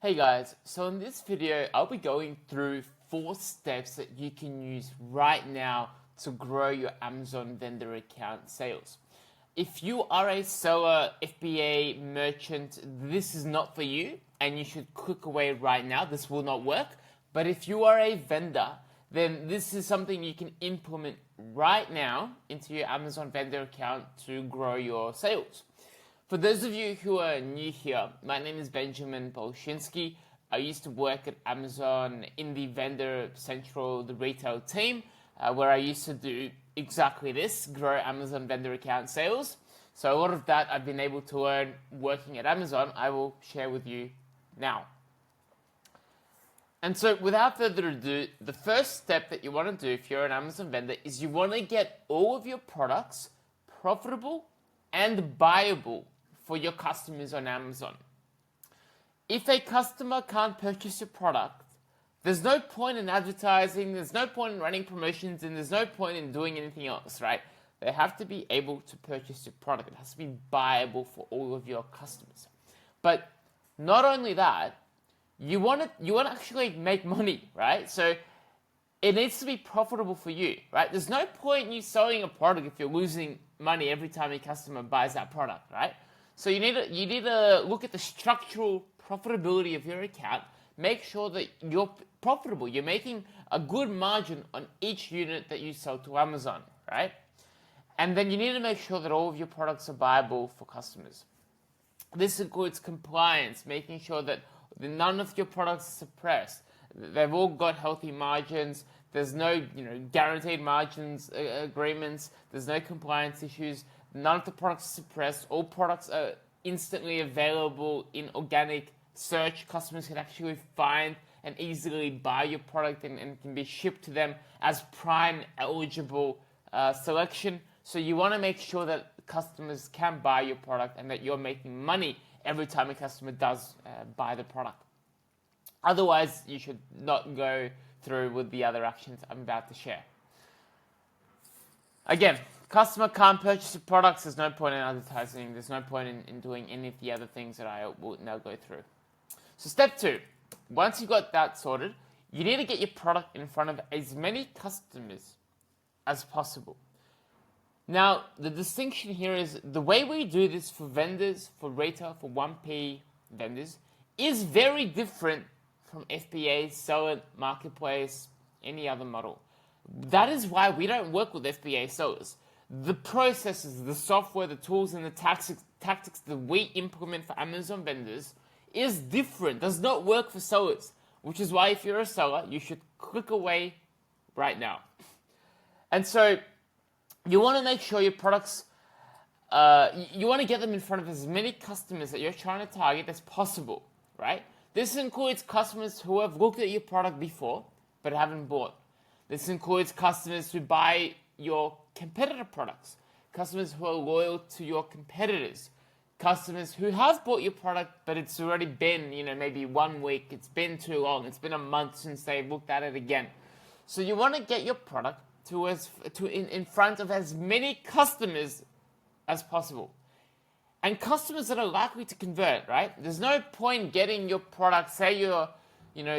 Hey guys, so in this video I'll be going through 4 steps that you can use right now to grow your Amazon vendor account sales. If you are a seller, FBA, merchant, this is not for you and you should click away right now. This will not work. But if you are a vendor, then this is something you can implement right now into your Amazon vendor account to grow your sales. For those of you who are new here, my name is Benjamin Bolshinsky. I used to work at Amazon in the Vendor Central, the retail team, where I used to do exactly this, grow Amazon vendor account sales. So a lot of that I've been able to learn working at Amazon, I will share with you now. And so without further ado, the first step that you want to do if you're an Amazon vendor is you want to get all of your products profitable and buyable for your customers on Amazon. If a customer can't purchase your product, there's no point in advertising, there's no point in running promotions, and there's no point in doing anything else, right? They have to be able to purchase your product. It has to be buyable for all of your customers. But not only that, you want to actually make money, right? So it needs to be profitable for you, right? There's no point in you selling a product if you're losing money every time a customer buys that product, right? So you need to look at the structural profitability of your account. Make sure that you're profitable. You're making a good margin on each unit that you sell to Amazon, right? And then you need to make sure that all of your products are viable for customers. This includes compliance, making sure that none of your products are suppressed. They've all got healthy margins. There's no, guaranteed margins agreements. There's no compliance issues. None of the products are suppressed. All products are instantly available in organic search. Customers can actually find and easily buy your product and can be shipped to them as Prime eligible selection. So you want to make sure that customers can buy your product and that you're making money every time a customer does buy the product. Otherwise, you should not go through with the other actions I'm about to share. Again, customer can't purchase the products, there's no point in advertising, there's no point in doing any of the other things that I will now go through. So step 2, once you got that sorted, you need to get your product in front of as many customers as possible. Now, the distinction here is the way we do this for vendors, for retail, for 1P vendors, is very different from FBA, seller, marketplace, any other model. That is why we don't work with FBA sellers. The processes, the software, the tools, and the tactics that we implement for Amazon vendors is different, does not work for sellers, which is why if you're a seller, you should click away right now. And so you want to make sure your products, you want to get them in front of as many customers that you're trying to target as possible, right? This includes customers who have looked at your product before but haven't bought. This includes customers who buy your competitor products, customers who are loyal to your competitors, customers who have bought your product but it's already been, maybe 1 week, it's been too long, it's been a month since they've looked at it again. So you want to get your product in front of as many customers as possible. And customers that are likely to convert, right? There's no point getting your product, say you're,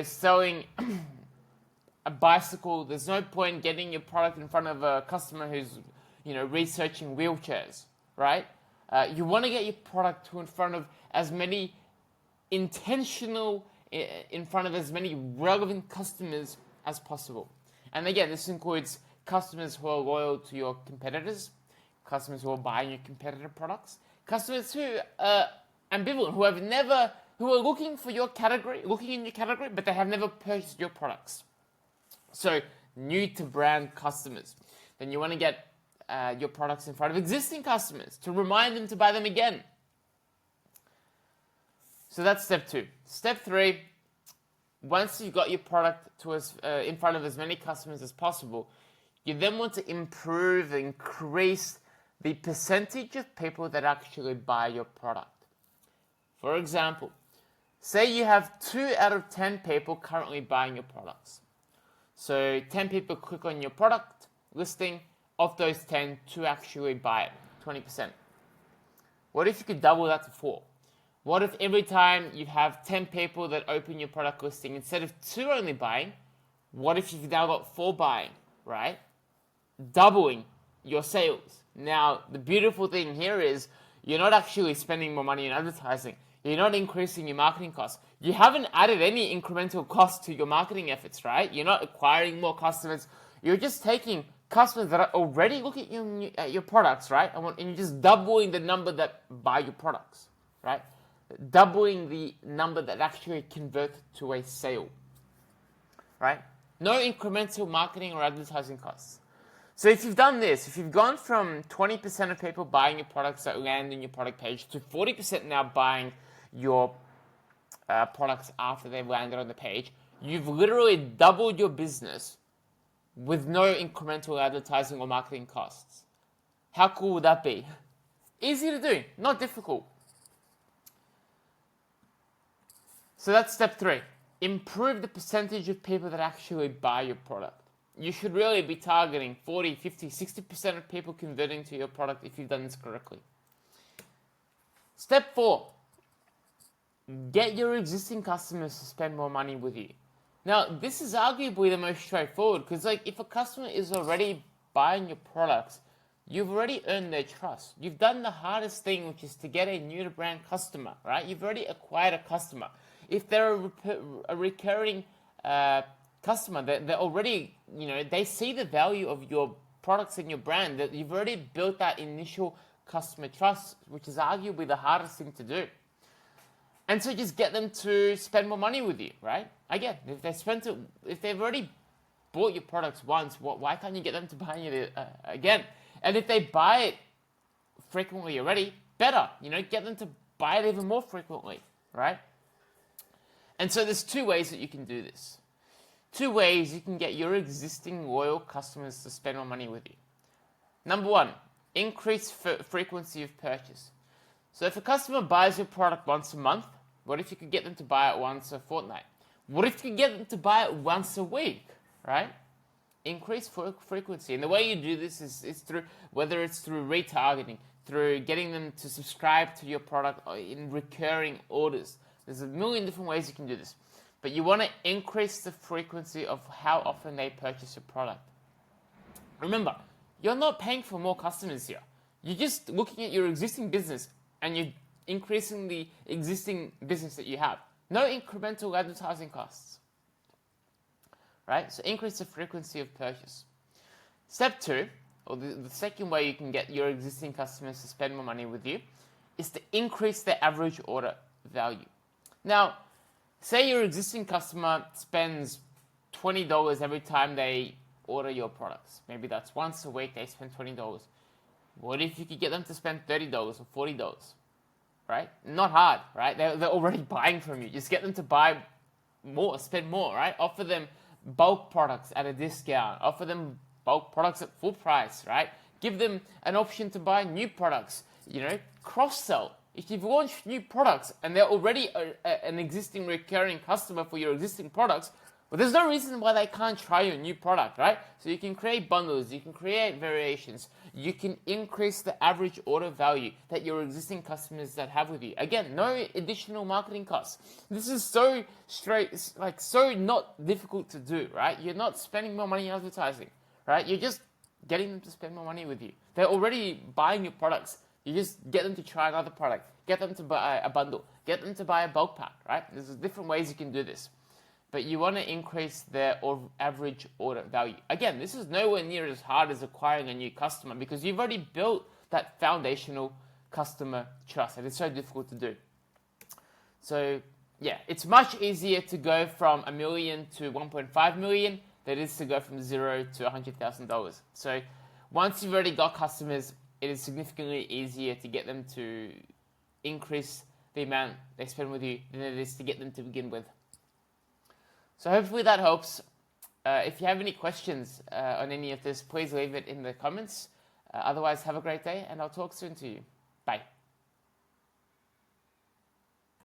selling a bicycle, there's no point getting your product in front of a customer who's, researching wheelchairs, right? You want to get your product in front of as many in front of as many relevant customers as possible. And again, this includes customers who are loyal to your competitors, customers who are buying your competitor products, customers who are ambivalent, who are looking in your category, but they have never purchased your products. So, new to brand customers. Then you want to get your products in front of existing customers to remind them to buy them again. So that's step 2. Step 3, once you've got your product in front of as many customers as possible, you then want to increase the percentage of people that actually buy your product. For example, say you have 2 out of 10 people currently buying your products. So 10 people click on your product listing, of those 10, 2 actually buy it, 20%. What if you could double that to 4? What if every time you have 10 people that open your product listing, instead of 2 only buying, what if you've now got 4 buying, right? Doubling your sales. Now, the beautiful thing here is you're not actually spending more money in advertising. You're not increasing your marketing costs. You haven't added any incremental cost to your marketing efforts, right? You're not acquiring more customers. You're just taking customers that are already looking at your products, right? And you're just doubling the number that buy your products, right? Doubling the number that actually convert to a sale, right? No incremental marketing or advertising costs. So if you've done this, if you've gone from 20% of people buying your products that land in your product page to 40% now buying your products after they've landed on the page, you've literally doubled your business with no incremental advertising or marketing costs. How cool would that be? Easy to do, not difficult. So that's step 3. Improve the percentage of people that actually buy your product. You should really be targeting 40, 50, 60% of people converting to your product if you've done this correctly. Step 4. Get your existing customers to spend more money with you. Now, this is arguably the most straightforward because if a customer is already buying your products, you've already earned their trust. You've done the hardest thing, which is to get a new to brand customer, right? You've already acquired a customer. If they're a recurring customer, they're already, they see the value of your products and your brand, that you've already built that initial customer trust, which is arguably the hardest thing to do. And so just get them to spend more money with you, right? Again, if they've already bought your products once, why can't you get them to buy it again? And if they buy it frequently already, better, get them to buy it even more frequently, right? And so there's 2 ways that you can do this. 2 ways you can get your existing loyal customers to spend more money with you. Number 1, increase frequency of purchase. So if a customer buys your product once a month, what if you could get them to buy it once a fortnight? What if you could get them to buy it once a week, right? Increase frequency. And the way you do this is through, whether it's through retargeting, through getting them to subscribe to your product or in recurring orders. There's a million different ways you can do this. But you want to increase the frequency of how often they purchase your product. Remember, you're not paying for more customers here. You're just looking at your existing business and you're increasing the existing business that you have. No incremental advertising costs. Right? So increase the frequency of purchase. Step 2, or the second way you can get your existing customers to spend more money with you, is to increase their average order value. Now, say your existing customer spends $20 every time they order your products. Maybe that's once a week they spend $20. What if you could get them to spend $30 or $40? Right? Not hard, right? They're already buying from you. Just get them to buy more, spend more, right? Offer them bulk products at a discount. Offer them bulk products at full price, right? Give them an option to buy new products. Cross-sell. If you've launched new products and they're already an existing recurring customer for your existing products, well, there's no reason why they can't try your new product, right? So you can create bundles, you can create variations, you can increase the average order value that your existing customers that have with you. Again, no additional marketing costs. This is so straight, so not difficult to do, right? You're not spending more money on advertising, right? You're just getting them to spend more money with you. They're already buying your products. You just get them to try another product, get them to buy a bundle, get them to buy a bulk pack, right? There's different ways you can do this. But you want to increase their average order value. Again, this is nowhere near as hard as acquiring a new customer because you've already built that foundational customer trust, and it's so difficult to do. So, yeah, it's much easier to go from $1 million to 1.5 million than it is to go from $0 to $100,000. So, once you've already got customers, it is significantly easier to get them to increase the amount they spend with you than it is to get them to begin with. So hopefully that helps. If you have any questions on any of this, please leave it in the comments. Otherwise, have a great day, and I'll talk soon to you. Bye.